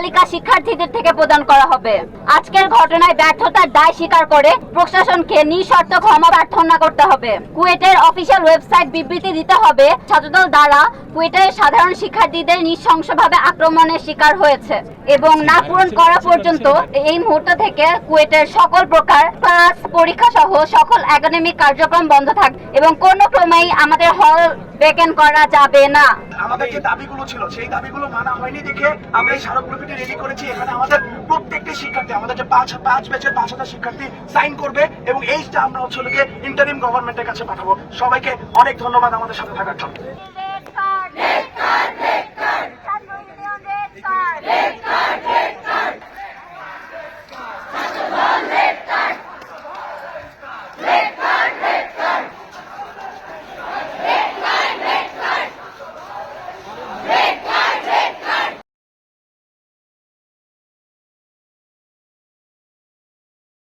তালিকা শিক্ষার্থীদের থেকে প্রদান করা হবে। আজকের ঘটনায় ব্যর্থতার দায় স্বীকার করে প্রশাসনকে নিঃশর্ত ক্ষমা প্রার্থনা করতে হবে। কুয়েটের অফিসিয়াল ওয়েবসাইট বিবৃতি দিতে হবে ছাত্রদল দ্বারা কুয়েটের সাধারণ শিক্ষার্থীদের নৃশংসভাবে আক্রমণের শিকার হয়েছে এবং না পূরণ করা পর্যন্ত এই মুহূর্ত থেকে কুয়েটের সকল প্রকার ক্লাস পরীক্ষা সহ সকল একাডেমিক কার্যক্রম বন্ধ থাকবে এবং কোনো ক্রমেই আমাদের হল ভ্যাকেন্ট করা যাবে না। আমাদের যে দাবিগুলো ছিল সেই দাবিগুলো মানা হয়নি দেখে আমরা এই স্মারকলিপিটি রেডি করেছি। এখানে আমাদের প্রত্যেকটি শিক্ষার্থী, আমাদের যে পাঁচ ব্যাচের 5,000 শিক্ষার্থী সাইন করবে এবং এইটা আমরা ইন্টারিম গভর্নমেন্টের কাছে পাঠাবো। সবাইকে অনেক ধন্যবাদ আমাদের সাথে থাকার জন্য।